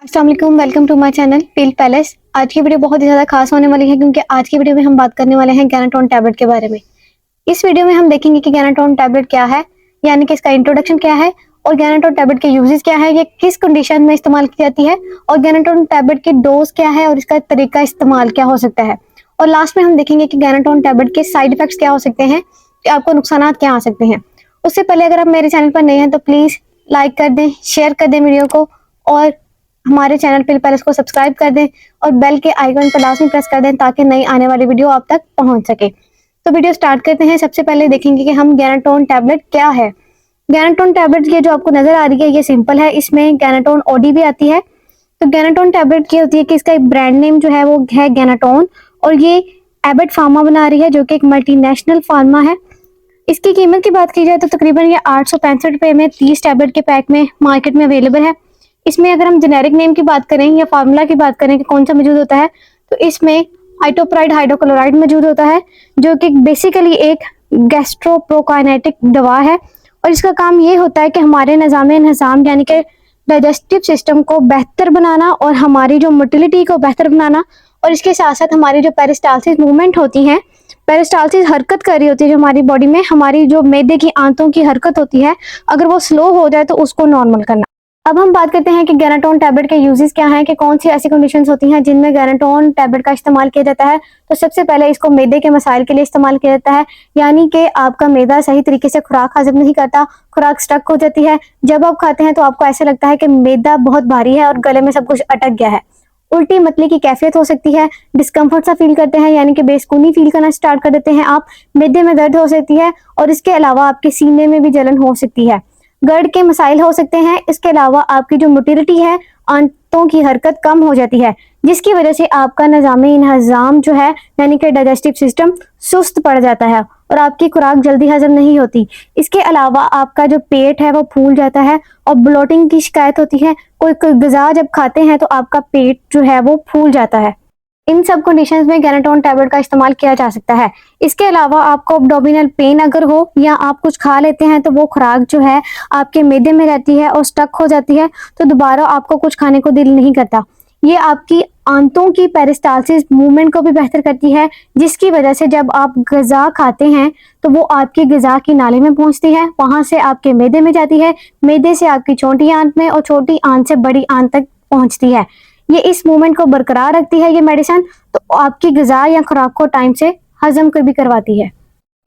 अस्सलाम वालेकुम, welcome to my channel Pill Palace. आज की वीडियो बहुत ही ज़्यादा खास होने वाली है क्योंकि आज की वीडियो में हम बात करने वाले हैं गैनाटोन टैबलेट के बारे में। इस वीडियो में हम देखेंगे कि गैनाटोन टैबलेट क्या है, यानी कि इसका इंट्रोडक्शन क्या है और गैनाटोन टैबलेट के यूजेस क्या है, ये किस कंडीशन में इस्तेमाल की जाती है और गैनाटोन टैबलेट की डोज क्या है और इसका तरीका इस्तेमाल क्या हो सकता है। और लास्ट में हम देखेंगे कि गैनाटोन टैबलेट के साइड इफेक्ट्स क्या हो सकते हैं, कि आपको नुकसान क्या आ सकते हैं। उससे पहले अगर आप मेरे चैनल पर नए हैं तो प्लीज़ लाइक कर दें, शेयर कर दें वीडियो को, और हमारे चैनल पिल पैलेस को सब्सक्राइब कर दें और बेल के आइकन पर लाजमी प्रेस कर दें ताकि नई आने वाली वीडियो आप तक पहुंच सके। तो वीडियो स्टार्ट करते हैं। सबसे पहले देखेंगे कि हम गैनाटोन टैबलेट क्या है। गैनाटोन टैबलेट ये जो आपको नजर आ रही है ये सिंपल है, इसमें गैनाटोन ओडी भी आती है। तो गैनाटोन टैबलेट ये होती है कि इसका एक ब्रांड नेम जो है वो है गैनाटोन, और ये एबट फार्मा बना रही है जो कि एक मल्टीनेशनल फार्मा है। इसकी कीमत की बात की जाए तो तकरीबन ये 865 रुपए में 30 टैबलेट के पैक में मार्केट में अवेलेबल है। इसमें अगर हम जेनेरिक नेम की बात करें या फार्मूला की बात करें कि कौन सा मौजूद होता है, तो इसमें हाइड्रोप्राइड हाइड्रोक्लोराइड मौजूद होता है जो कि बेसिकली एक गैस्ट्रोप्रोकाइनेटिक दवा है। और इसका काम ये होता है कि हमारे निज़ाम यानी कि डाइजेस्टिव सिस्टम को बेहतर बनाना और हमारी जो मोटिलिटी को बेहतर बनाना, और इसके साथ साथ हमारी जो पेरिस्टालसिस मूवमेंट होती है, पेरिस्टालसिस हरकत कर रही होती है जो हमारी बॉडी में, हमारी जो मैदे की आंतों की हरकत होती है, अगर वो स्लो हो जाए तो उसको नॉर्मल करना। अब हम बात करते हैं कि गैनाटोन टैबलेट के यूजेस क्या हैं, कि कौन सी ऐसी कंडीशंस होती हैं जिनमें गैनाटोन टैबलेट का इस्तेमाल किया जाता है। तो सबसे पहले इसको मैदे के मसाइल के लिए इस्तेमाल किया जाता है, यानी कि आपका मैदा सही तरीके से खुराक हजम नहीं करता, खुराक स्टक हो जाती है। जब आप खाते हैं तो आपको ऐसे लगता है कि मैदा बहुत भारी है और गले में सब कुछ अटक गया है। उल्टी मतली की कैफियत हो सकती है, डिस्कम्फर्ट सा फील करते हैं, यानी कि बेसुकूनी फील करना स्टार्ट कर देते हैं आप, मैदे में दर्द हो सकती है, और इसके अलावा आपके सीने में भी जलन हो सकती है, गर्द के मसाइल हो सकते हैं। इसके अलावा आपकी जो मोटिलिटी है, आंतों की हरकत कम हो जाती है, जिसकी वजह से आपका निज़ाम जो है यानी कि डाइजेस्टिव सिस्टम सुस्त पड़ जाता है और आपकी खुराक जल्दी हजम नहीं होती। इसके अलावा आपका जो पेट है वो फूल जाता है और ब्लोटिंग की शिकायत होती है। कोई कोई ग़िज़ा जब खाते हैं तो आपका पेट जो है वो फूल जाता है। इन सब कंडीशंस में गैनाटोन टैबलेट का इस्तेमाल किया जा सकता है। इसके अलावा आपको एब्डोमिनल पेन अगर हो या आप कुछ खा लेते हैं तो वो खुराक जो है आपके मैदे में रहती है और स्टक हो जाती है, तो दोबारा आपको कुछ खाने को दिल नहीं करता। ये आपकी आंतों की पेरिस्टालसिस मूवमेंट को भी बेहतर करती है, जिसकी वजह से जब आप ग़िज़ा खाते हैं तो वो आपकी ग़िज़ा की नाली में पहुंचती है, वहां से आपके मैदे में जाती है, मैदे से आपकी छोटी आंत में और छोटी आंत से बड़ी आंत तक पहुंचती है। ये इस मूवमेंट को बरकरार रखती है ये मेडिसिन, तो आपकी ग़िज़ा या खुराक को टाइम से हजम कर भी करवाती है।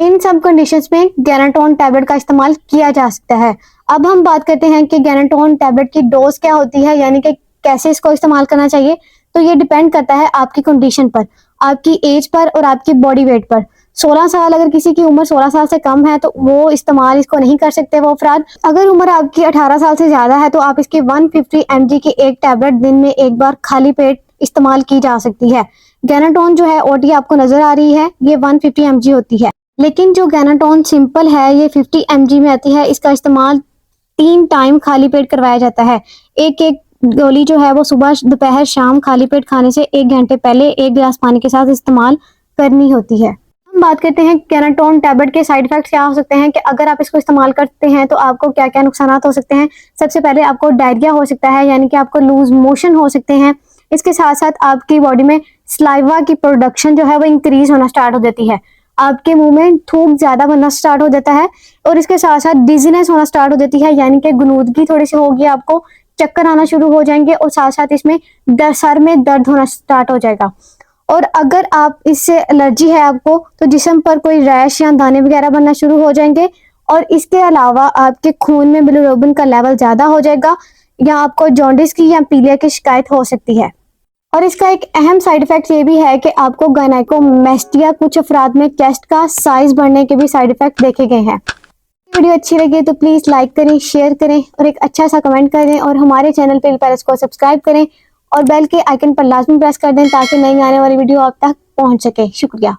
इन सब कंडीशंस में गैनाटोन टैबलेट का इस्तेमाल किया जा सकता है। अब हम बात करते हैं कि गैनाटोन टैबलेट की डोज क्या होती है, यानी कि कैसे इसको इस्तेमाल करना चाहिए। तो ये डिपेंड करता है आपकी कंडीशन पर, आपकी एज पर और आपकी बॉडी वेट पर। 16 साल अगर किसी की उम्र 16 साल से कम है तो वो इस्तेमाल इसको नहीं कर सकते वो अफराद। अगर उम्र आपकी 18 साल से ज़्यादा है तो आप इसकी 150 mg की एक टैबलेट दिन में एक बार खाली पेट इस्तेमाल की जा सकती है। गैनाटोन जो है ओडी आपको नज़र आ रही है, ये 150 mg होती है, लेकिन जो गैनाटोन सिंपल है ये 50 mg में आती है। इसका इस्तेमाल 3 टाइम खाली पेट करवाया जाता है। एक एक गोली जो है वो सुबह दोपहर शाम खाली पेट खाने से 1 घंटे पहले 1 गिलास पानी के साथ इस्तेमाल करनी होती है। हम बात करते हैं गैनाटोन टैबलेट के साइड इफेक्ट्स क्या हो सकते हैं, कि अगर आप इसको इस्तेमाल करते हैं तो आपको क्या क्या नुकसान हो सकते हैं। सबसे पहले आपको डायरिया हो सकता है, यानी कि आपको लूज मोशन हो सकते हैं। इसके साथ साथ आपकी बॉडी में सलाइवा की प्रोडक्शन जो है वो इंक्रीज होना स्टार्ट हो जाती है, आपके मुंह में थूक ज्यादा बनना स्टार्ट हो जाता है, और इसके साथ साथ डिजीनेस होना स्टार्ट हो जाती है, यानी कि गुनूदगी थोड़ी सी होगी, आपको चक्कर आना शुरू हो जाएंगे, और साथ साथ इसमें सर में दर्द होना स्टार्ट हो जाएगा। और अगर आप इससे एलर्जी है आपको तो जिस्म पर कोई रैश या दाने वगैरह बनना शुरू हो जाएंगे, और इसके अलावा आपके खून में बिलिरुबिन का लेवल ज़्यादा हो जाएगा, या आपको जॉन्डिस की या पीलिया की शिकायत हो सकती है। और इसका एक अहम साइड इफेक्ट ये भी है कि आपको गायनेकोमेस्टिया, कुछ अफराद में चेस्ट का साइज बढ़ने के भी साइड इफेक्ट देखे गए हैं। वीडियो अच्छी लगी तो प्लीज़ लाइक करें, शेयर करें और एक अच्छा सा कमेंट करें, और हमारे चैनल पिल पैलेस को सब्सक्राइब करें और बेल के आइकन पर लाजमी प्रेस कर दें ताकि नई आने वाली वीडियो आप तक पहुंच सके। शुक्रिया।